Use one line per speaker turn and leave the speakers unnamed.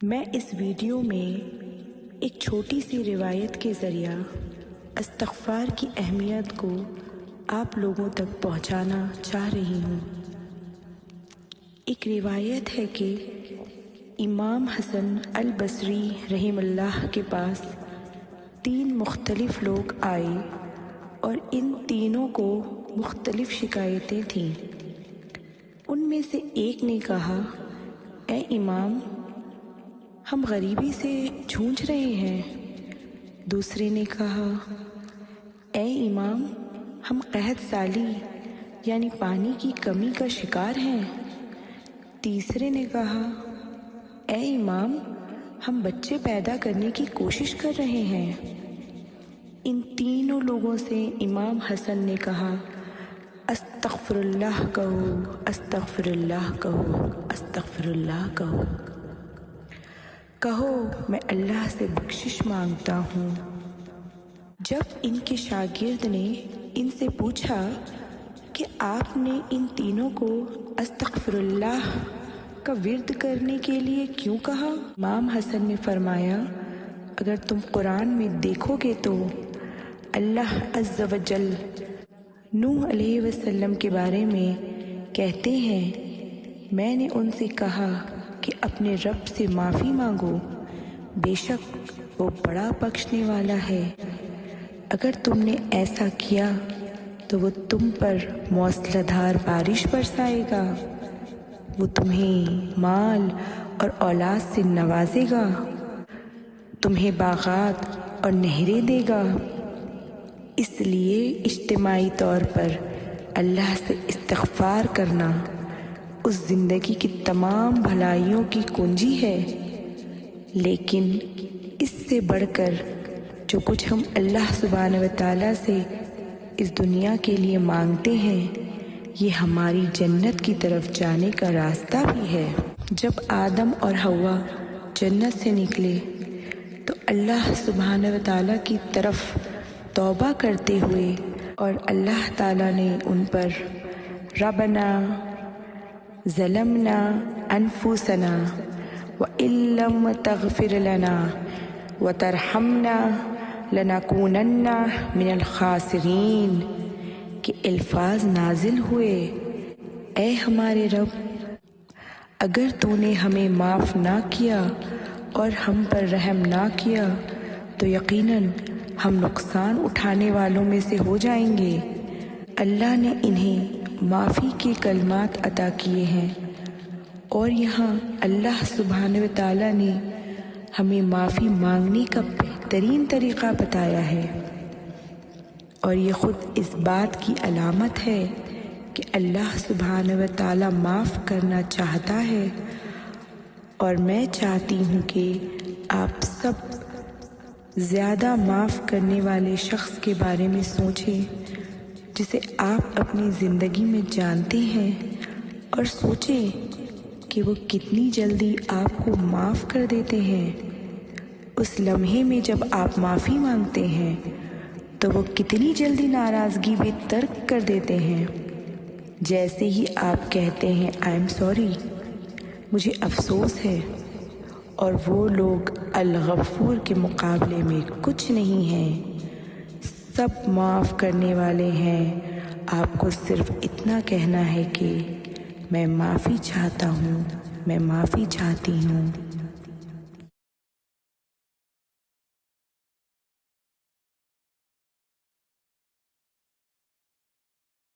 میں اس ویڈیو میں ایک چھوٹی سی روایت کے ذریعہ استغفار کی اہمیت کو آپ لوگوں تک پہنچانا چاہ رہی ہوں۔ ایک روایت ہے کہ امام حسن البصری رحمہ اللہ کے پاس 3 مختلف لوگ آئے اور ان تینوں کو مختلف شکایتیں تھیں۔ ان میں سے ایک نے کہا، اے امام، ہم غریبی سے جھونج رہے ہیں۔ دوسرے نے کہا، اے امام، ہم قحط سالی یعنی پانی کی کمی کا شکار ہیں۔ تیسرے نے کہا، اے امام، ہم بچے پیدا کرنے کی کوشش کر رہے ہیں۔ ان تینوں لوگوں سے امام حسن نے کہا، استغفر اللہ کہو، استغفر اللہ کہو، استغفر اللہ کہو۔ کہو میں اللہ سے بخشش مانگتا ہوں۔ جب ان کے شاگرد نے ان سے پوچھا کہ آپ نے ان تینوں کو استغفر اللہ کا ورد کرنے کے لیے کیوں کہا؟ امام حسن نے فرمایا، اگر تم قرآن میں دیکھو گے تو اللہ عز و جل نوح علیہ السلام کے بارے میں کہتے ہیں، میں نے ان سے کہا کہ اپنے رب سے معافی مانگو، بے شک وہ بڑا بخشنے والا ہے۔ اگر تم نے ایسا کیا تو وہ تم پر موسلا دھار بارش برسائے گا، وہ تمہیں مال اور اولاد سے نوازے گا، تمہیں باغات اور نہریں دے گا۔ اس لیے اجتماعی طور پر اللہ سے استغفار کرنا اس زندگی کی تمام بھلائیوں کی کنجی ہے۔ لیکن اس سے بڑھ کر جو کچھ ہم اللہ سبحانہ و تعالیٰ سے اس دنیا کے لیے مانگتے ہیں، یہ ہماری جنت کی طرف جانے کا راستہ بھی ہے۔ جب آدم اور حوا جنت سے نکلے تو اللہ سبحانہ و تعالیٰ کی طرف توبہ کرتے ہوئے اور اللہ تعالیٰ نے ان پر ربنا ظلمنا انفسنا وَإِن لَّمْ تَغْفِرْ لَنَا وَتَرْحَمْنَا لَنَكُونَنَّ مِنَ الْخَاسِرِينَ کے الفاظ نازل ہوئے۔ اے ہمارے رب، اگر تو نے ہمیں معاف نہ کیا اور ہم پر رحم نہ کیا تو یقیناً ہم نقصان اٹھانے والوں میں سے ہو جائیں گے۔ اللہ نے انہیں معافی کے کلمات عطا کیے ہیں، اور یہاں اللہ سبحانہ و تعالیٰ نے ہمیں معافی مانگنے کا بہترین طریقہ بتایا ہے، اور یہ خود اس بات کی علامت ہے کہ اللہ سبحانہ و تعالیٰ معاف کرنا چاہتا ہے۔ اور میں چاہتی ہوں کہ آپ سب زیادہ معاف کرنے والے شخص کے بارے میں سوچیں جسے آپ اپنی زندگی میں جانتے ہیں، اور سوچیں کہ وہ کتنی جلدی آپ کو معاف کر دیتے ہیں۔ اس لمحے میں جب آپ معافی مانگتے ہیں تو وہ کتنی جلدی ناراضگی بھی ترک کر دیتے ہیں۔ جیسے ہی آپ کہتے ہیں آئی ایم سوری، مجھے افسوس ہے، اور وہ لوگ الغفور کے مقابلے میں کچھ نہیں ہیں، سب معاف کرنے والے ہیں۔ آپ کو صرف اتنا کہنا ہے کہ میں معافی چاہتا ہوں، میں معافی چاہتی ہوں۔